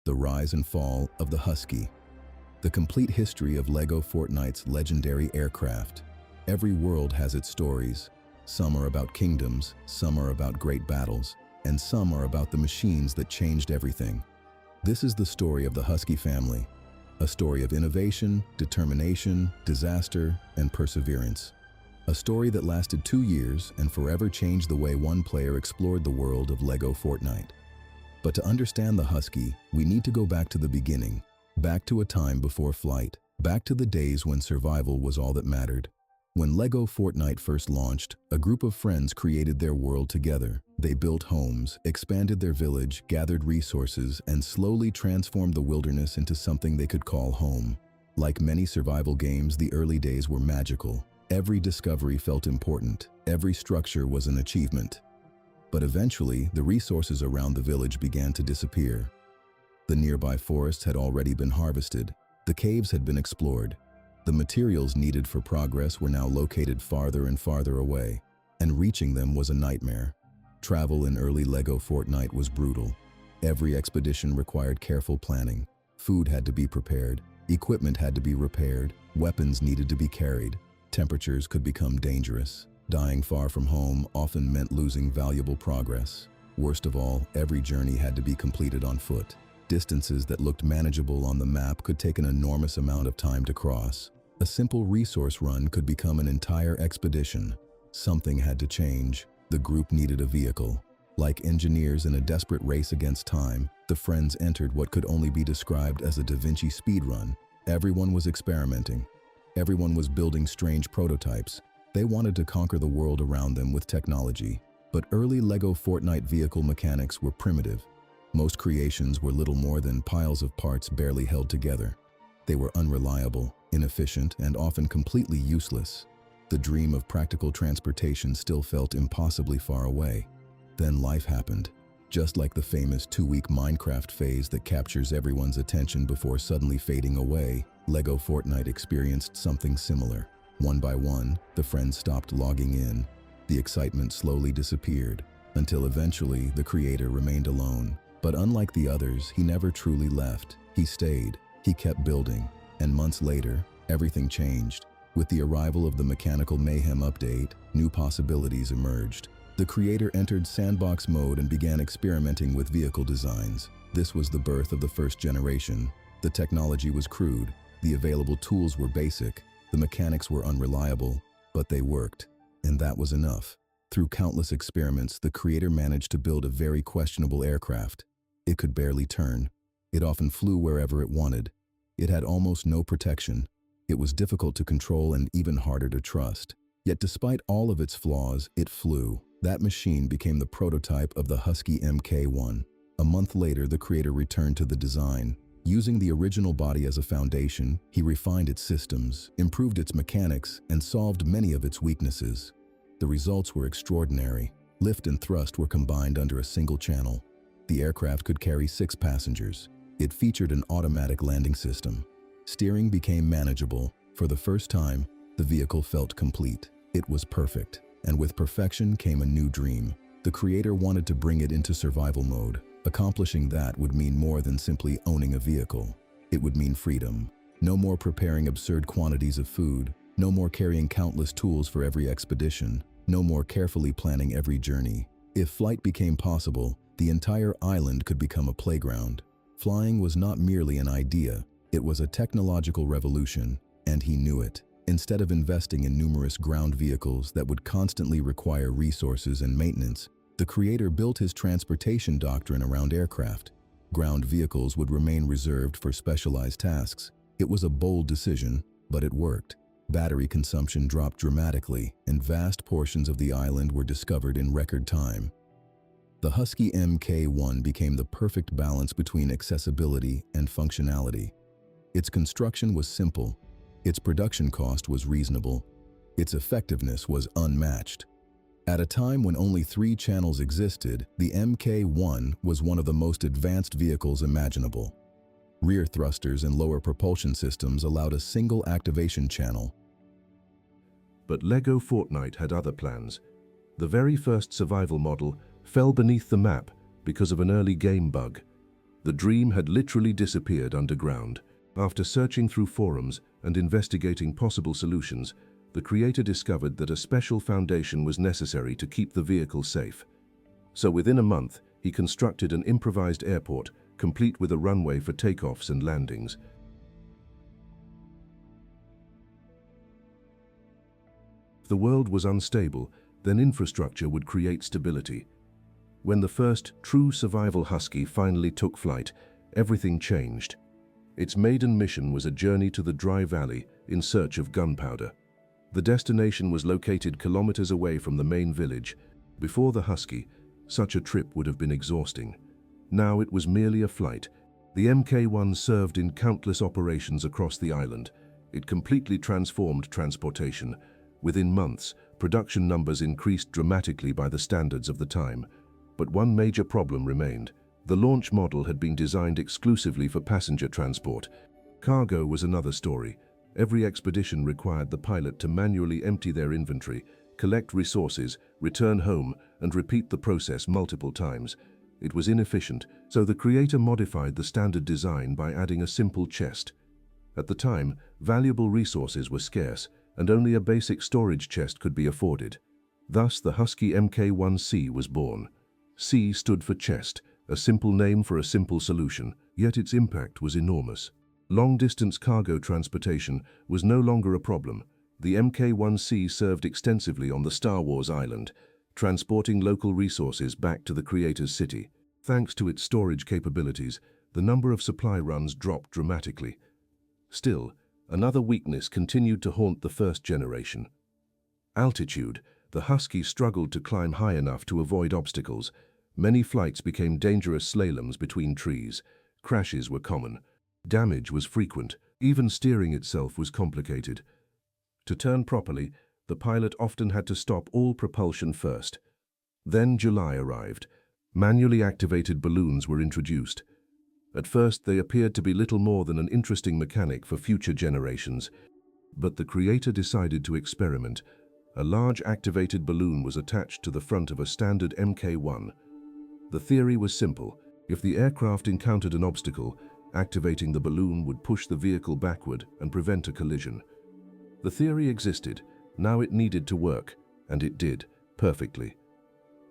The Rise and Fall of the Husky. The complete history of LEGO Fortnite's legendary aircraft. Every world has its stories. Some are about kingdoms, some are about great battles, and some are about the machines that changed everything. This is the story of the Husky family. A story of innovation, determination, disaster, and perseverance. A story that lasted 2 years and forever changed the way one player explored the world of LEGO Fortnite. But to understand the Husky, we need to go back to the beginning, back to a time before flight, back to the days when survival was all that mattered. When LEGO Fortnite first launched, a group of friends created their world together. They built homes, expanded their village, gathered resources, and slowly transformed the wilderness into something they could call home. Like many survival games, the early days were magical. Every discovery felt important. Every structure was an achievement. But eventually, the resources around the village began to disappear. The nearby forests had already been harvested. The caves had been explored. The materials needed for progress were now located farther and farther away, and reaching them was a nightmare. Travel in early LEGO Fortnite was brutal. Every expedition required careful planning. Food had to be prepared, equipment had to be repaired, weapons needed to be carried. Temperatures could become dangerous. Dying far from home often meant losing valuable progress. Worst of all, every journey had to be completed on foot. Distances that looked manageable on the map could take an enormous amount of time to cross. A simple resource run could become an entire expedition. Something had to change. The group needed a vehicle. Like engineers in a desperate race against time, the friends entered what could only be described as a Da Vinci speedrun. Everyone was experimenting. Everyone was building strange prototypes. They wanted to conquer the world around them with technology. But early LEGO Fortnite vehicle mechanics were primitive. Most creations were little more than piles of parts barely held together. They were unreliable, inefficient, and often completely useless. The dream of practical transportation still felt impossibly far away. Then life happened. Just like the famous 2-week Minecraft phase that captures everyone's attention before suddenly fading away, LEGO Fortnite experienced something similar. One by one, the friends stopped logging in. The excitement slowly disappeared, until eventually the creator remained alone. But unlike the others, he never truly left. He stayed. He kept building. And months later, everything changed. With the arrival of the Mechanical Mayhem update, new possibilities emerged. The creator entered sandbox mode and began experimenting with vehicle designs. This was the birth of the first generation. The technology was crude. The available tools were basic. The mechanics were unreliable, but they worked. And that was enough. Through countless experiments, the creator managed to build a very questionable aircraft. It could barely turn. It often flew wherever it wanted. It had almost no protection. It was difficult to control and even harder to trust. Yet despite all of its flaws, it flew. That machine became the prototype of the Husky Mk1. A month later, the creator returned to the design. Using the original body as a foundation, he refined its systems, improved its mechanics, and solved many of its weaknesses. The results were extraordinary. Lift and thrust were combined under a single channel. The aircraft could carry 6 passengers. It featured an automatic landing system. Steering became manageable. For the first time, the vehicle felt complete. It was perfect. And with perfection came a new dream. The creator wanted to bring it into survival mode. Accomplishing that would mean more than simply owning a vehicle. It would mean freedom. No more preparing absurd quantities of food. No more carrying countless tools for every expedition. No more carefully planning every journey. If flight became possible, the entire island could become a playground. Flying was not merely an idea. It was a technological revolution, and he knew it. Instead of investing in numerous ground vehicles that would constantly require resources and maintenance, the creator built his transportation doctrine around aircraft. Ground vehicles would remain reserved for specialized tasks. It was a bold decision, but it worked. Battery consumption dropped dramatically, and vast portions of the island were discovered in record time. The Husky Mk1 became the perfect balance between accessibility and functionality. Its construction was simple. Its production cost was reasonable. Its effectiveness was unmatched. At a time when only 3 channels existed, the Mk1 was one of the most advanced vehicles imaginable. Rear thrusters and lower propulsion systems allowed a single activation channel. But LEGO Fortnite had other plans. The very first survival model fell beneath the map because of an early game bug. The dream had literally disappeared underground. After searching through forums and investigating possible solutions, the creator discovered that a special foundation was necessary to keep the vehicle safe. So within a month, he constructed an improvised airport, complete with a runway for takeoffs and landings. If the world was unstable, then infrastructure would create stability. When the first true survival Husky finally took flight, everything changed. Its maiden mission was a journey to the Dry Valley in search of gunpowder. The destination was located kilometers away from the main village. Before the Husky, such a trip would have been exhausting. Now it was merely a flight. The Mk1 served in countless operations across the island. It completely transformed transportation. Within months, production numbers increased dramatically by the standards of the time. But one major problem remained. The launch model had been designed exclusively for passenger transport. Cargo was another story. Every expedition required the pilot to manually empty their inventory, collect resources, return home, and repeat the process multiple times. It was inefficient, so the creator modified the standard design by adding a simple chest. At the time, valuable resources were scarce, and only a basic storage chest could be afforded. Thus, the Husky Mk1C was born. C stood for chest, a simple name for a simple solution, yet its impact was enormous. Long-distance cargo transportation was no longer a problem. The Mk1C served extensively on the Star Wars island, transporting local resources back to the creator's city. Thanks to its storage capabilities, the number of supply runs dropped dramatically. Still, another weakness continued to haunt the first generation. Altitude. The Husky struggled to climb high enough to avoid obstacles. Many flights became dangerous slaloms between trees. Crashes were common. Damage was frequent. Even steering itself was complicated. To turn properly, the pilot often had to stop all propulsion first. Then July arrived. Manually activated balloons were introduced. At first, they appeared to be little more than an interesting mechanic for future generations. But the creator decided to experiment. A large activated balloon was attached to the front of a standard Mk1. The theory was simple. If the aircraft encountered an obstacle, activating the balloon would push the vehicle backward and prevent a collision. The theory existed. Now it needed to work, and it did, perfectly.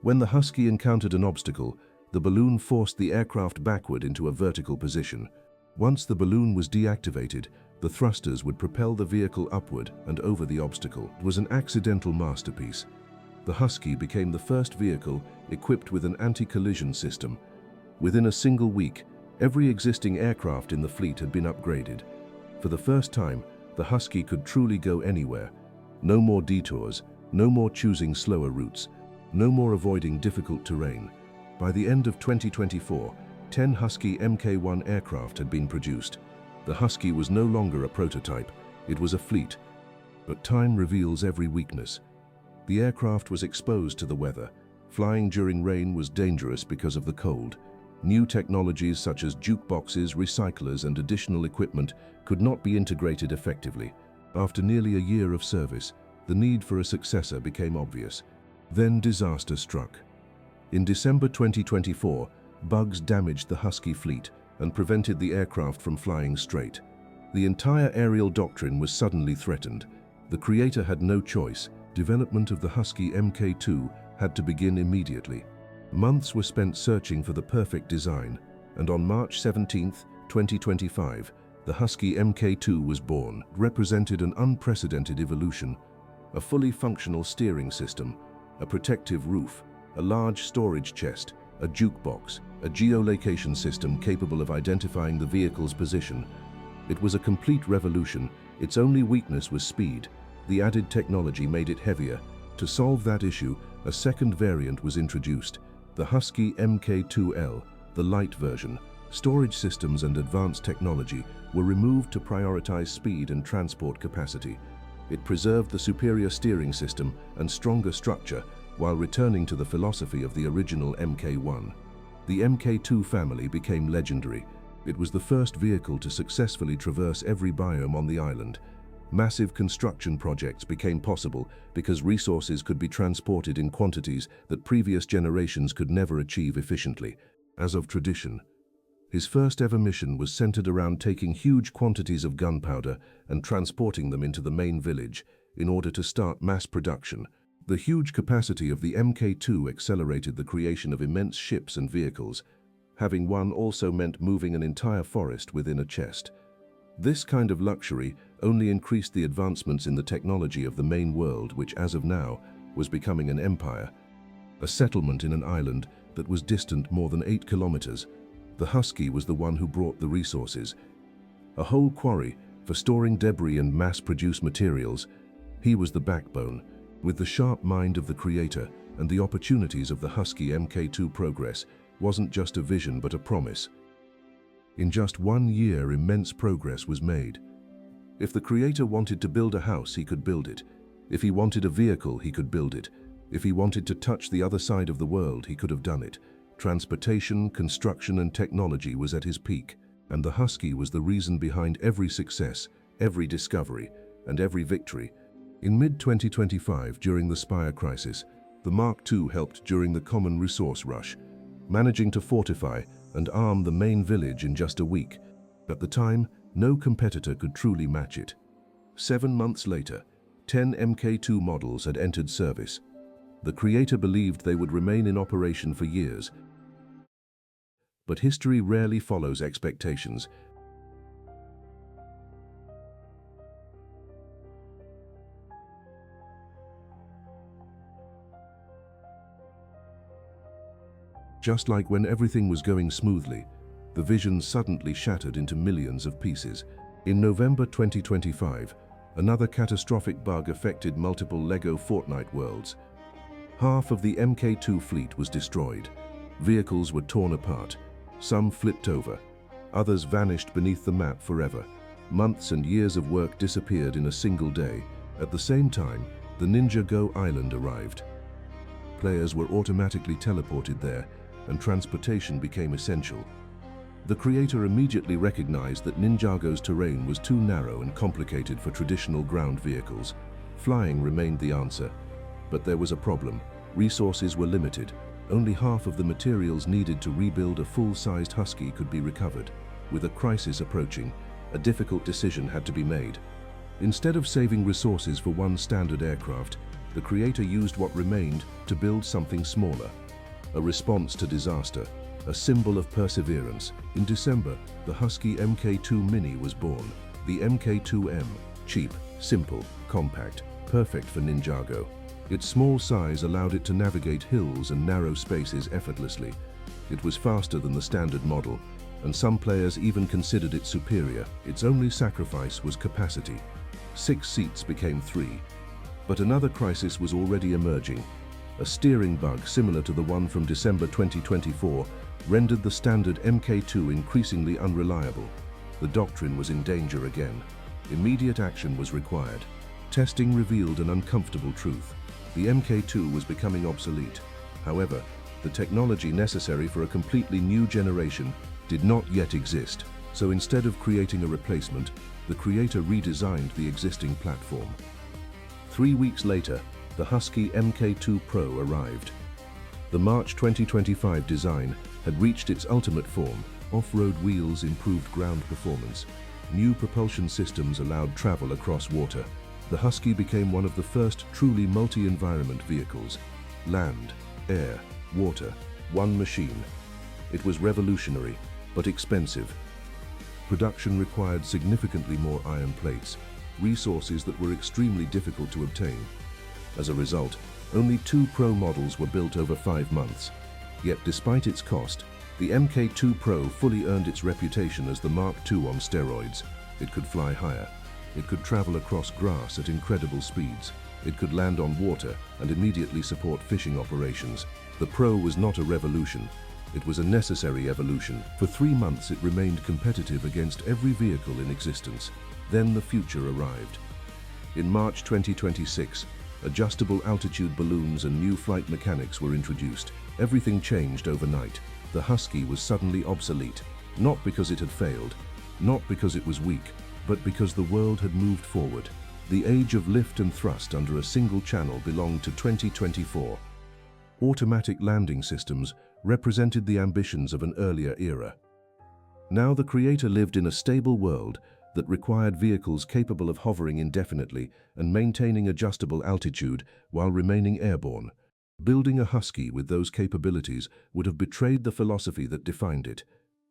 When the Husky encountered an obstacle, the balloon forced the aircraft backward into a vertical position. Once the balloon was deactivated, the thrusters would propel the vehicle upward and over the obstacle. It was an accidental masterpiece. The Husky became the first vehicle equipped with an anti-collision system. Within a single week, every existing aircraft in the fleet had been upgraded. For the first time, the Husky could truly go anywhere. No more detours, no more choosing slower routes, no more avoiding difficult terrain. By the end of 2024, 10 Husky Mk1 aircraft had been produced. The Husky was no longer a prototype, it was a fleet. But time reveals every weakness. The aircraft was exposed to the weather. Flying during rain was dangerous because of the cold. New technologies such as jukeboxes, recyclers, and additional equipment could not be integrated effectively. After nearly a year of service, the need for a successor became obvious. Then disaster struck. In December 2024, bugs damaged the Husky fleet and prevented the aircraft from flying straight. The entire aerial doctrine was suddenly threatened. The creator had no choice. Development of the Husky Mk2 had to begin immediately. Months were spent searching for the perfect design, and on March 17, 2025, the Husky Mk2 was born. It represented an unprecedented evolution. A fully functional steering system, a protective roof, a large storage chest, a jukebox, a geolocation system capable of identifying the vehicle's position. It was a complete revolution. Its only weakness was speed. The added technology made it heavier. To solve that issue, a second variant was introduced, the Husky Mk2L, the light version. Storage systems and advanced technology were removed to prioritize speed and transport capacity. It preserved the superior steering system and stronger structure while returning to the philosophy of the original Mk1. The Mk2 family became legendary. It was the first vehicle to successfully traverse every biome on the island. Massive construction projects became possible because resources could be transported in quantities that previous generations could never achieve efficiently. As of tradition, His first ever mission was centered around taking huge quantities of gunpowder and transporting them into the main village in order to start mass production. The huge capacity of the Mk2 accelerated the creation of immense ships and vehicles. Having one also meant moving an entire forest within a chest. This kind of luxury only increased the advancements in the technology of the main world, which as of now was becoming an empire. A settlement in an island that was distant more than 8 kilometers. The Husky was the one who brought the resources. A whole quarry for storing debris and mass-produced materials. He was the backbone. With the sharp mind of the creator and the opportunities of the Husky Mk2 progress wasn't just a vision but a promise. In just 1 year, immense progress was made. If the creator wanted to build a house, he could build it. If he wanted a vehicle, he could build it. If he wanted to touch the other side of the world, he could have done it. Transportation, construction, and technology was at his peak, and the Husky was the reason behind every success, every discovery, and every victory. In mid-2025, during the Spire crisis, the Mark II helped during the common resource rush, managing to fortify and arm the main village in just a week. At the time, no competitor could truly match it. 7 months later, 10 Mk2 models had entered service. The creator believed they would remain in operation for years. But history rarely follows expectations. Just like when everything was going smoothly, the vision suddenly shattered into millions of pieces. In November 2025, another catastrophic bug affected multiple LEGO Fortnite worlds. Half of the Mk2 fleet was destroyed. Vehicles were torn apart. Some flipped over. Others vanished beneath the map forever. Months and years of work disappeared in a single day. At the same time, the Ninjago Island arrived. Players were automatically teleported there, and transportation became essential. The creator immediately recognized that Ninjago's terrain was too narrow and complicated for traditional ground vehicles. Flying remained the answer. But there was a problem. Resources were limited. Only half of the materials needed to rebuild a full-sized Husky could be recovered. With a crisis approaching, a difficult decision had to be made. Instead of saving resources for one standard aircraft, the creator used what remained to build something smaller. A response to disaster, a symbol of perseverance. In December, the Husky Mk2 Mini was born. The Mk2M, cheap, simple, compact, perfect for Ninjago. Its small size allowed it to navigate hills and narrow spaces effortlessly. It was faster than the standard model, and some players even considered it superior. Its only sacrifice was capacity. 6 seats became 3. But another crisis was already emerging. A steering bug similar to the one from December 2024 rendered the standard Mk2 increasingly unreliable. The doctrine was in danger again. Immediate action was required. Testing revealed an uncomfortable truth. The Mk2 was becoming obsolete. However, the technology necessary for a completely new generation did not yet exist. So instead of creating a replacement, the creator redesigned the existing platform. 3 weeks later, the Husky Mk2 Pro arrived. The March 2025 design had reached its ultimate form. Off-road wheels improved ground performance. New propulsion systems allowed travel across water. The Husky became one of the first truly multi-environment vehicles. Land, air, water, one machine. It was revolutionary, but expensive. Production required significantly more iron plates, resources that were extremely difficult to obtain. As a result, only 2 Pro models were built over 5 months. Yet despite its cost, the Mk2 Pro fully earned its reputation as the Mark II on steroids. It could fly higher. It could travel across grass at incredible speeds. It could land on water and immediately support fishing operations. The Pro was not a revolution. It was a necessary evolution. For 3 months it remained competitive against every vehicle in existence. Then the future arrived. In March 2026, adjustable altitude balloons and new flight mechanics were introduced. Everything changed overnight. The Husky was suddenly obsolete, not because it had failed, not because it was weak, but because the world had moved forward. The age of lift and thrust under a single channel belonged to 2024. Automatic landing systems represented the ambitions of an earlier era. Now the creator lived in a stable world that required vehicles capable of hovering indefinitely and maintaining adjustable altitude while remaining airborne. Building a Husky with those capabilities would have betrayed the philosophy that defined it.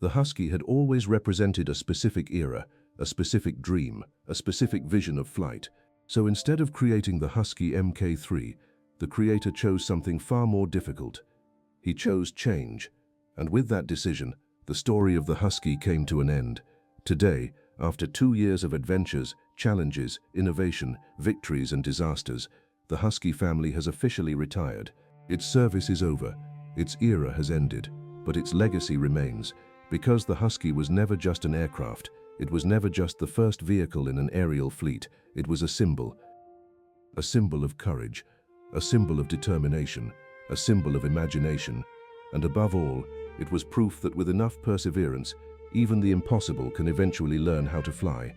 The Husky had always represented a specific era, a specific dream, a specific vision of flight. So instead of creating the Husky Mk3, the creator chose something far more difficult. He chose change. And with that decision, the story of the Husky came to an end. Today, after 2 years of adventures, challenges, innovation, victories and disasters, the Husky family has officially retired. Its service is over, its era has ended, but its legacy remains. Because the Husky was never just an aircraft, it was never just the first vehicle in an aerial fleet, it was a symbol of courage, a symbol of determination, a symbol of imagination, and above all, it was proof that with enough perseverance, even the impossible can eventually learn how to fly.